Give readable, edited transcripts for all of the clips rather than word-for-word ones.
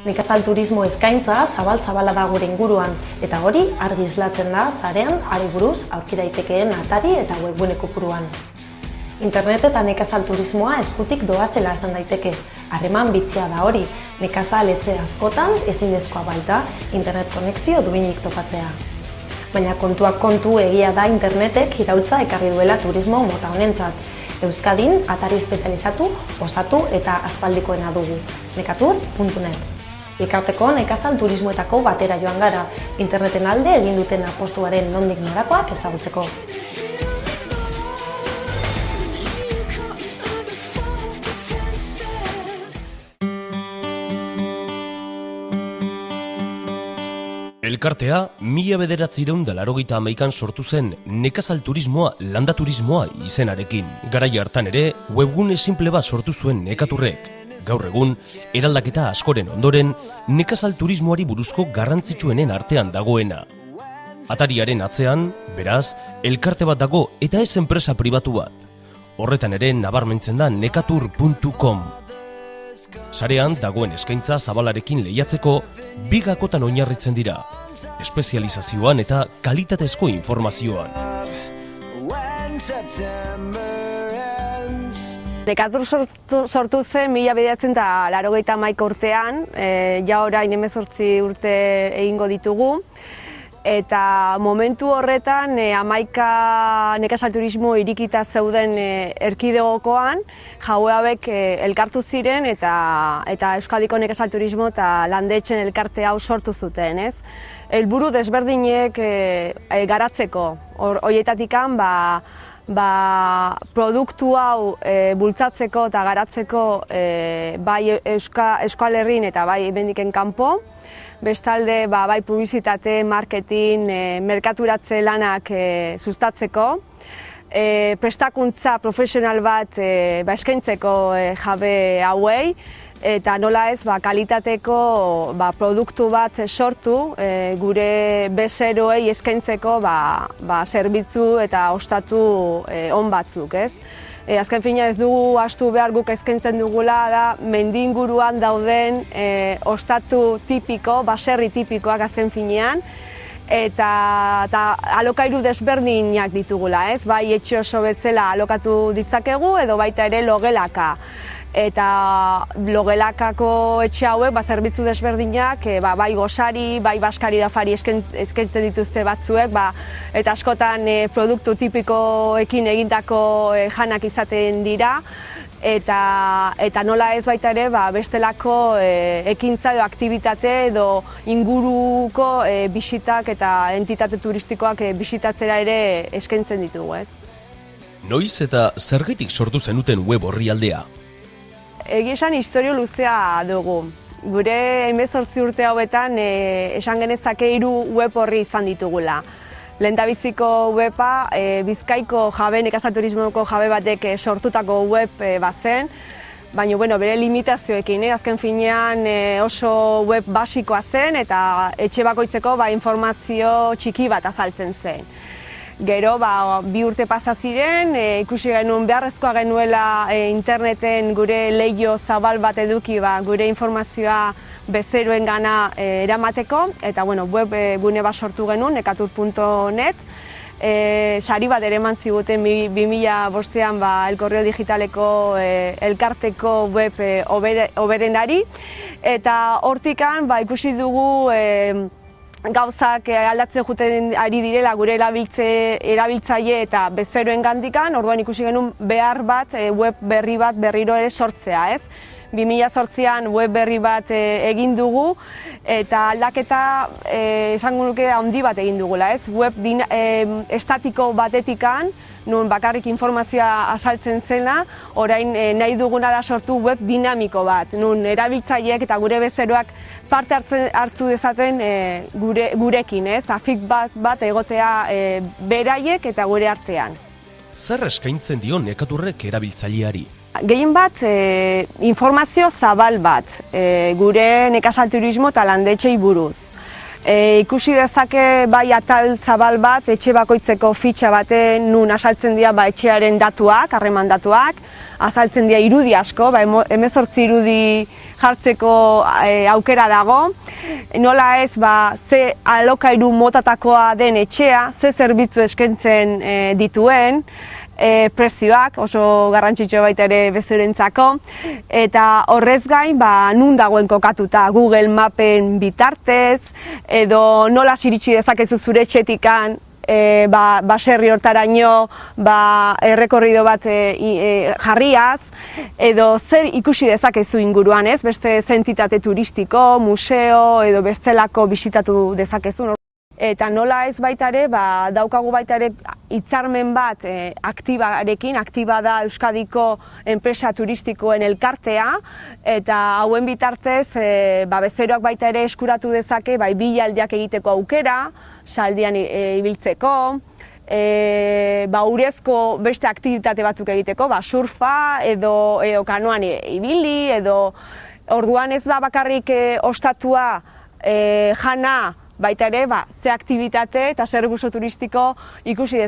Nekazal turismo eskaintza zabal-zabala da gure inguruan, eta hori argi islatzen da sarean hari buruz aurki daitekeen atari eta webgune kopuruan. Internet eta nekazal turismoa eskutik doazela esan daiteke. Harreman bitzia da hori, nekazal etxe askotan ezinezkoa baita internet konexio duinik topatzea. Baina kontuak kontu egia da internetek iraultza ekarri duela turismo mota honentzat. Euskadin atari espezializatu, osatu eta aspaldikoena dugu, nekatur.net. Elkarteko nekazal turismoetako batera joan gara, interneten alde egin duten apostuaren nondik norakoak ezagutzeko. Elkartea, 1981an sortu zen nekazal turismoa landa turismoa izenarekin. Garai hartan ere, webgune simple bat sortu zuen Nekaturrek. Gaur egun, eraldaketa askoren ondoren, nekazal turismoari buruzko garrantzitsuenen artean dagoena. Atariaren atzean, beraz, elkarte bat dago eta ez enpresa pribatu bat. Horretan ere nabarmentzen da nekatur.com. Sarean dagoen eskaintza zabalarekin lehiatzeko, bigakotan oinarritzen dira, espezializazioan eta kalitatezko informazioan. Nekatur sortu zen 1981 urtean, ja orain 18 urte egingo ditugu, eta momentu horretan 11 nekazal turismo irikita zeuden erkidegokoan, jaue hauek elkartu ziren eta Euskadiko nekazal turismo eta landetxen elkarte hau sortu zuten, ez? Helburu desberdinek garatzeko, horietatikan produktu hau bultzatzeko eta garatzeko bai Euskal Herrin eta bai hemendiken kanpo. Bestalde bai publizitate, marketing, merkaturatze lanak sustatzeko. Prestakuntza profesional bat eskaintzeko jabe hauei. Eta nola ez, kalitateko produktu bat sortu gure bezeroei eskaintzeko zerbitzu eta ostatu on batzuk, ez? Azken fina ez dugu ahaztu behar guk eskaintzen dugula da mendi inguruan dauden ostatu tipiko, baserri tipikoak azken finean, eta alokairu desberdinak ditugula, ez? Bai etxe oso bezala alokatu ditzakegu edo baita ere logelaka. Eta logelakako etxe hauek zerbitzu desberdinak bai gosari, bai baskari dafari eskaintzen dituzte batzuek, eta askotan produktu tipikoekin egindako janak izaten dira, eta nola ez baita ere bestelako ekintza edo aktibitate edo inguruko bisitak eta entitate turistikoak bisitatzera ere eskaintzen ditugu, ez? Noiz eta zergatik sortu zenuten web orrialdea? Egia esan historio luzea dugu. Gure 18 urte hauetan esan genezake 3 web orri izan ditugula. Lehendabiziko weba Bizkaiko jabe, nekazal turismoko jabe batek sortutako web bazen, baina bere limitazioekin, azken finean oso web basikoa zen eta etxe bakoitzeko informazio txiki bat azaltzen zen. Gero, 2 urte pasa ziren, ikusi genuen beharrezkoa genuela interneten gure leiho zabal bat eduki gure informazioa bezeroen gana eramateko, eta web gune bat sortu genuen, nekatur.net. Sari bat ere eman ziguten 2005an El Correo Digitaleko elkarteko web hoberenari, eta hortikan ikusi dugu gauzak aldatzen juten ari direla gure erabiltzaile eta bezeroen gandikan, orduan ikusi genuen behar bat, web berri bat berriro ere sortzea, ez? 2008an web berri bat egin dugu eta aldaketa esango nuke handi bat egin dugula, ez? Web estatiko batetikan, nun bakarrik informazioa azaltzen zena, orain nahi duguna da sortu web dinamiko bat, nun erabiltzaileek eta gure bezeroak parte hartu dezaten gurekin, ez? Feedback bat egotea beraiek eta gure artean. Zer eskaintzen dio Nekaturrek erabiltzaileari? Gehien bat, informazio zabal bat, gure nekazal turismo eta landetxei buruz. Ikusi dezake bai atal zabal bat, etxe bakoitzeko fitxa baten nun asaltzen dira etxearen datuak, harreman datuak, azaltzen dira irudi asko, 18 irudi jartzeko aukera dago. Nola ez, ze alokairu motatakoa den etxea, ze zerbitzu eskaintzen dituen, prezioak oso garrantzitsua baita ere bezeroentzako, eta horrez gain nun dagoen kokatuta Google Mapen bitartez, edo nola iritsi dezakezu zure etxetikan baserri hortaraino errekorrido bat jarriaz, edo zer ikusi dezakezu inguruan, ez? Beste entitate turistiko, museo edo bestelako bisitatu dezakezu. Eta nola ez baita ere, daukagu baita ere hitzarmen bat aktibarekin, aktiba da Euskadiko enpresa turistikoen elkartea, eta hauen bitartez bezeroak baita ere eskuratu dezake bilaldiak egiteko aukera, saldian ibiltzeko, urezko beste aktibitate batzuk egiteko, surfa edo kanoan ibili, edo orduan ez da bakarrik ostatua jana, baita ere, ze aktibitate eta zerbitzu turistiko ikusi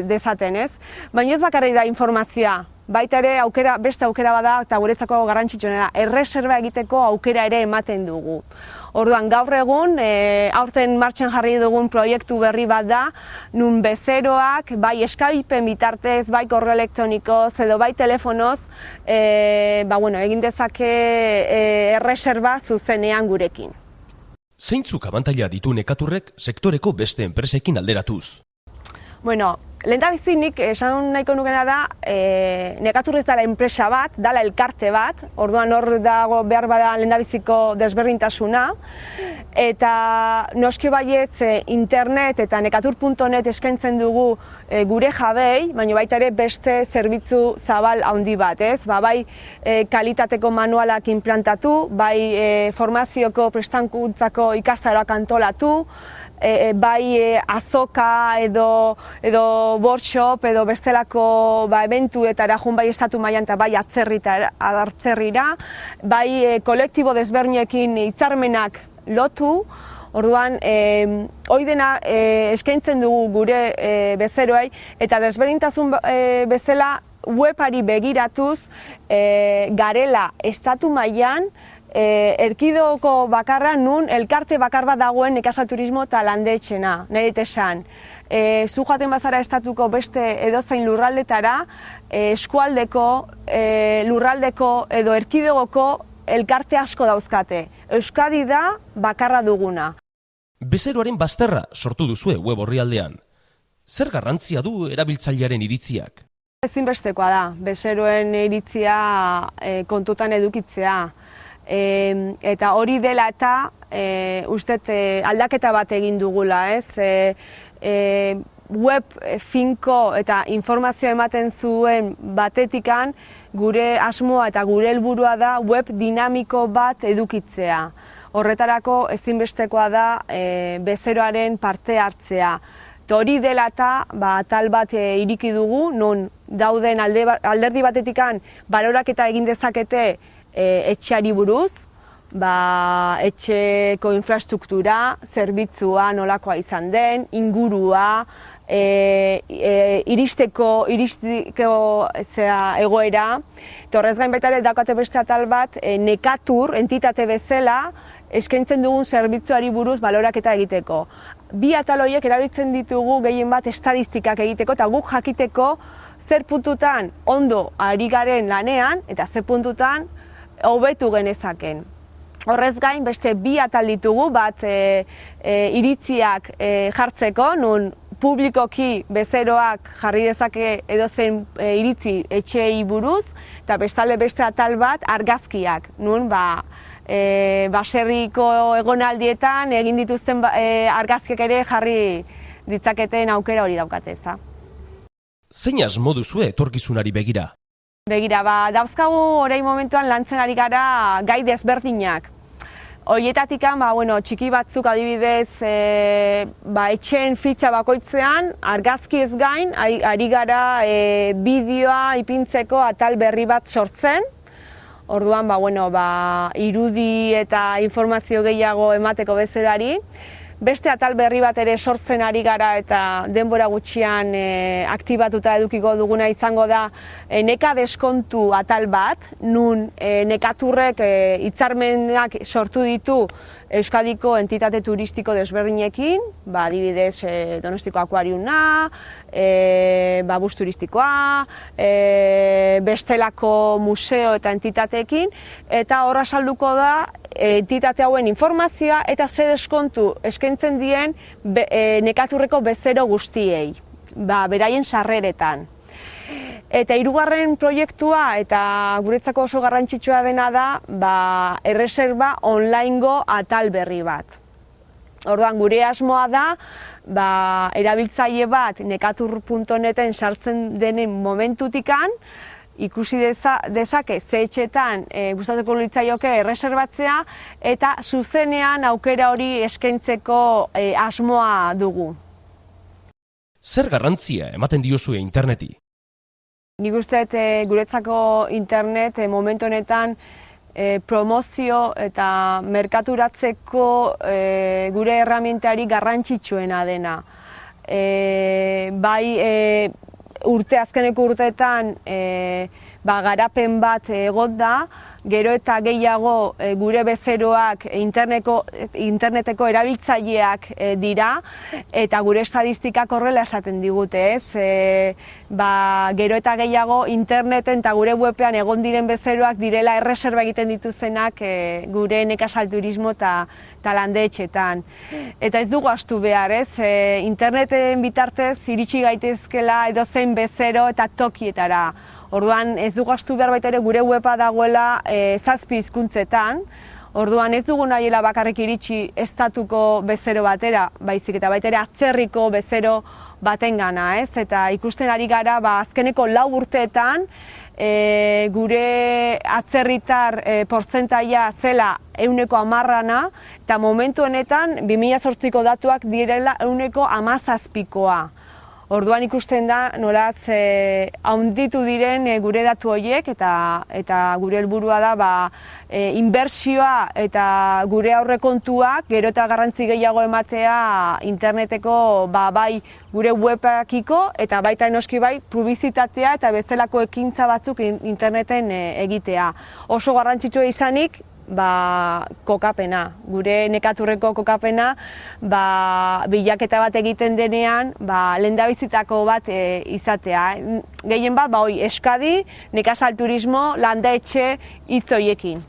dezaten, ez? Baina ez bakarrik da informazioa, baita ere beste aukera bada eta guretzako garrantzitsuena da, erreserba egiteko aukera ere ematen dugu. Orduan, gaur egun, aurten martxan jarri dugun proiektu berri bat da, nun bezeroak, bai Skypen bitartez, bai korreo elektronikoz edo bai telefonoz, egin dezake erreserba zuzenean gurekin. Zeintzuk abantaila ditu nekaturrek sektoreko beste enpresekin alderatuz? Lehendabizi nik esan nahiko nukena da, Nekatur ez dela enpresa bat, dela elkarte bat, orduan hor dago behar bada lehendabiziko desberdintasuna, eta noski baietz internet eta nekatur.net eskaintzen dugu gure jabei, baina baita ere beste zerbitzu zabal handi bat, ez? Bai kalitateko manualak implantatu, bai formazioko prestankuntzako ikastaroak antolatu, bai azoka edo workshop edo bestelako eventuetara joan bai estatu mailan eta bai atzerrira, bai kolektibo desberdinekin hitzarmenak lotu. Orduan, hori dena eskaintzen dugu gure bezeroei, eta desberdintasun bezala webari begiratuz garela estatu mailan erkidegoko bakarra nun elkarte bakar bat dagoen nekazal turismo eta landetxena, nire esan. Zu joaten bazara estatuko beste edozein lurraldetara, eskualdeko, lurraldeko edo erkidegoko elkarte asko dauzkate. Euskadi da bakarra duguna. Bezeroaren bazterra sortu duzue web orrialdean. Zer garrantzia du erabiltzailearen iritziak? Ezinbestekoa da, bezeroen iritzia kontutan edukitzea. Eta hori dela eta ustet aldaketa bat egin dugula, ez? Web finko eta informazioa ematen zuen batetikan gure asmoa eta gure helburua da web dinamiko bat edukitzea. Horretarako ezinbestekoa da bezeroaren parte hartzea. Hori dela eta atal bat iriki dugu, non dauden alderdi batetikan baloraketa egin dezakete etxeari buruz, etxeko infrastruktura, zerbitzua nolakoa izan den, ingurua, iristeko egoera. Horrez gain baita ere daukate beste atal bat, Nekatur, entitate bezala, eskaintzen dugun zerbitzuari buruz baloraketa egiteko. Bi atal horiek erabiltzen ditugu gehien bat estadistikak egiteko eta guk jakiteko zer puntutan ondo ari garen lanean eta zer puntutan hobetu genezaken. Horrez gain beste bi atal ditugu, bat iritziak jartzeko, nun publikoki bezeroak jarri dezake edozein iritzi etxeei buruz, eta bestalde beste atal bat argazkiak, nun baserriko egonaldietan egin dituzten argazkiak ere jarri ditzaketen aukera hori daukate, ezta. Zein asmo duzue etorkizunari begira? Begira, dauzkagu orain momentuan lantzen ari gara gai desberdinak. Horietatikan, txiki batzuk adibidez, etxeen fitxa bakoitzean, argazki ez gain, ari gara bideoa ipintzeko atal berri bat sortzen. Orduan, irudi eta informazio gehiago emateko bezeroari. Beste atal berri bat ere sortzen ari gara eta denbora gutxian aktibatuta edukiko duguna izango da neka deskontu atal bat, nun nekaturrek hitzarmenak sortu ditu Euskadiko entitate turistiko desberdinekin, adibidez Donostiko Akuariuma, bus turistikoa, bestelako museo eta entitateekin, eta horra salduko da entitate hauen informazioa eta ze deskontu eskaintzen dien nekaturreko bezero guztiei, beraien sarreretan. Eta hirugarren proiektua eta guretzako oso garrantzitsua dena da erreserba onlinego atal berri bat. Orduan gure asmoa da erabiltzaile bat nekatur.neten sartzen denen momentutikan ikusi dezake ze etxetan gustatuko litzaioke erreserbatzea eta zuzenean aukera hori eskaintzeko asmoa dugu. Zer garrantzia ematen diozue interneti? Nik uste guretzako internet momentu honetan promozio eta merkaturatzeko gure erramientari garrantzitsuena dena. Azkeneko urteetan garapen bat egon da, gero eta gehiago gure bezeroak interneteko erabiltzaileak dira eta gure estadistikak horrela esaten digute, ez? Gero eta gehiago interneten eta gure webean egon diren bezeroak direla erreserba egiten dituztenak gure nekazal turismo eta landetxetan. Eta ez dugu ahaztu behar, ez? Interneten bitartez iritsi gaitezkela edozein bezero eta tokietara. Orduan ez dugu ahaztu behar baita ere gure weba dagoela 7 hizkuntzetan. Orduan ez dugu nahiela bakarrik iritsi estatuko bezero batera, baizik eta baita ere atzerriko bezero batengana, ez? Eta ikusten ari gara azkeneko 4 urteetan gure atzerritar portzentaia zela 10% eta momentu honetan 2008ko datuak direla 17%. Orduan ikusten da nolaz handitu diren gure datu horiek eta gure helburua da inbertsioa eta gure aurrekontuak gero eta garrantzi gehiago ematea interneteko bai gure webakiko eta baita noski bai publizitatea eta bestelako ekintza batzuk interneten egitea. Oso garrantzitsua izanik kokapena, gure nekaturreko kokapena bilaketa bat egiten denean lehendabizitako bat izatea. Gehien bat Euskadi, nekazal turismo, landetxe hitz horiekin.